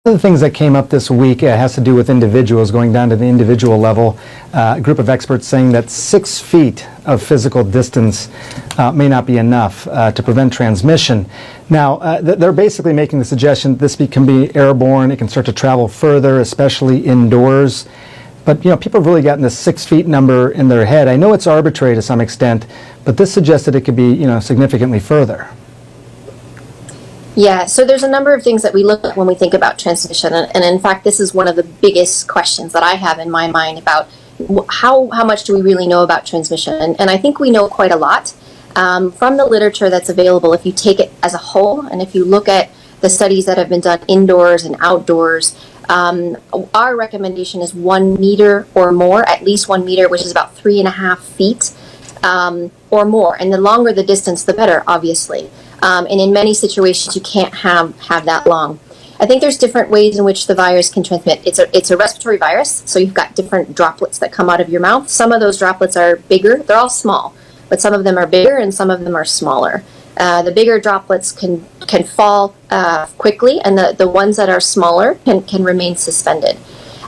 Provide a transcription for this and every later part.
One of the things that came up this week has to do with individuals, going down to the individual level. A group of experts saying that 6 feet of physical distance may not be enough to prevent transmission. Now, they're basically making the suggestion that this can be airborne. It can start to travel further, especially indoors. But, people have really gotten this 6 feet number in their head. I know it's arbitrary to some extent, but this suggested it could be, significantly further. Yeah, so there's a number of things that we look at when we think about transmission, and in fact, this is one of the biggest questions that I have in my mind about how much do we really know about transmission, and I think we know quite a lot from the literature that's available. If you take it as a whole, and if you look at the studies that have been done indoors and outdoors, our recommendation is 1 meter or more, at least 1 meter, which is about 3.5 feet or more, and the longer the distance, the better, obviously. And in many situations, you can't have that long. I think there's different ways in which the virus can transmit. It's a respiratory virus, so you've got different droplets that come out of your mouth. Some of those droplets are bigger. They're all small, but some of them are bigger and some of them are smaller. The bigger droplets can fall quickly, and the ones that are smaller can remain suspended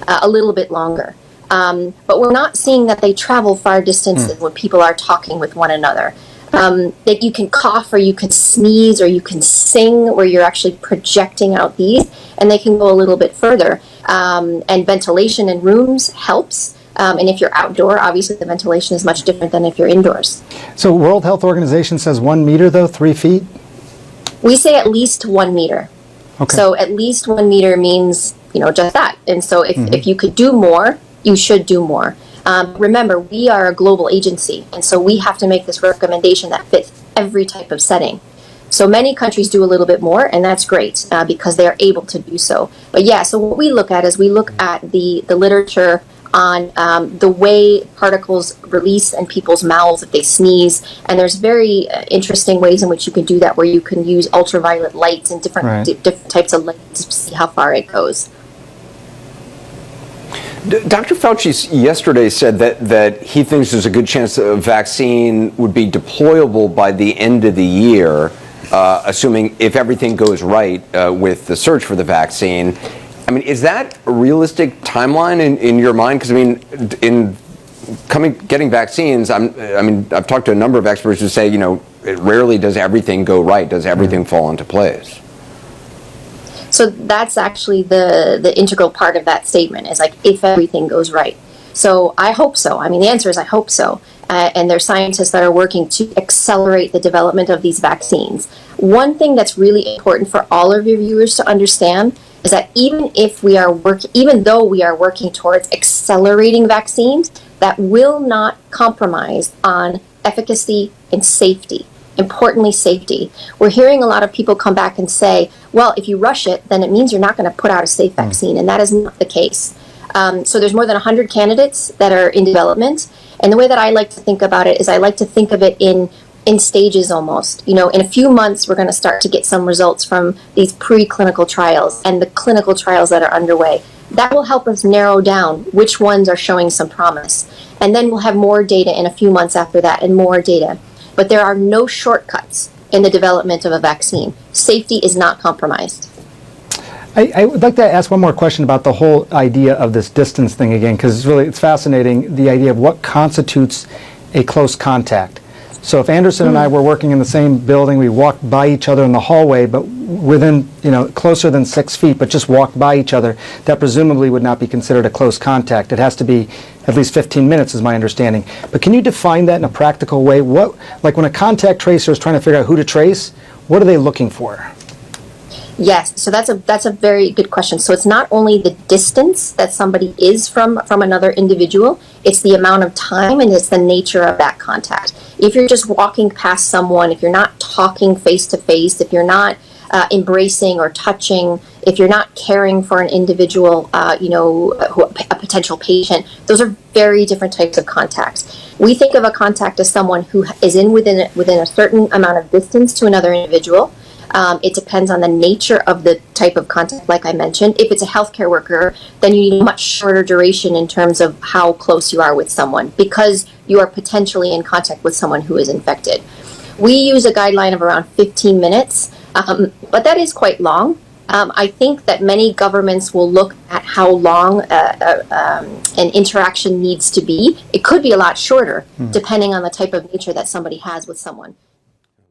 a little bit longer. But we're not seeing that they travel far distances when people are talking with one another. That you can cough or you can sneeze or you can sing where you're actually projecting out these, and they can go a little bit further. And ventilation in rooms helps. And if you're outdoor, obviously the ventilation is much different than if you're indoors. So World Health Organization says 1 meter, though, 3 feet? We say at least 1 meter. Okay. So at least 1 meter means, just that. And so if you could do more, you should do more. Remember, we are a global agency, and so we have to make this recommendation that fits every type of setting. So many countries do a little bit more, and that's great because they are able to do so. But yeah, so what we look at is we look at the literature on the way particles release in people's mouths if they sneeze, and there's very interesting ways in which you can do that, where you can use ultraviolet lights and different types of lights to see how far it goes. Dr. Fauci yesterday said that he thinks there's a good chance that a vaccine would be deployable by the end of the year, assuming if everything goes right with the search for the vaccine. I mean, is that a realistic timeline in your mind? Because, getting vaccines, I've talked to a number of experts who say, it rarely does everything go right, does everything fall into place. So that's actually the integral part of that statement, is like, if everything goes right. So I hope so. The answer is I hope so. And there are scientists that are working to accelerate the development of these vaccines. One thing that's really important for all of your viewers to understand is that even though we are working towards accelerating vaccines, that will not compromise on efficacy and safety. Importantly, safety. We're hearing a lot of people come back and say, well, if you rush it, then it means you're not going to put out a safe vaccine, and that is not the case. So there's more than 100 candidates that are in development, and the way that I like to think about it is I like to think of it in stages almost. In a few months, we're going to start to get some results from these preclinical trials and the clinical trials that are underway. That will help us narrow down which ones are showing some promise. And then we'll have more data in a few months after that, and more data. But there are no shortcuts in the development of a vaccine. Safety is not compromised. I would like to ask one more question about the whole idea of this distance thing again, because it's fascinating, the idea of what constitutes a close contact. So if Anderson and I were working in the same building, we walked by each other in the hallway, but within, closer than 6 feet, but just walked by each other, that presumably would not be considered a close contact. It has to be at least 15 minutes is my understanding. But can you define that in a practical way? Like when a contact tracer is trying to figure out who to trace, what are they looking for? Yes, so that's a very good question. So it's not only the distance that somebody is from another individual, it's the amount of time and it's the nature of that contact. If you're just walking past someone, if you're not talking face to face, if you're not embracing or touching, if you're not caring for an individual, a potential patient, those are very different types of contacts. We think of a contact as someone who is within a certain amount of distance to another individual. It depends on the nature of the type of contact, like I mentioned. If it's a healthcare worker, then you need a much shorter duration in terms of how close you are with someone, because you are potentially in contact with someone who is infected. We use a guideline of around 15 minutes, but that is quite long. I think that many governments will look at how long an interaction needs to be. It could be a lot shorter, depending on the type of nature that somebody has with someone.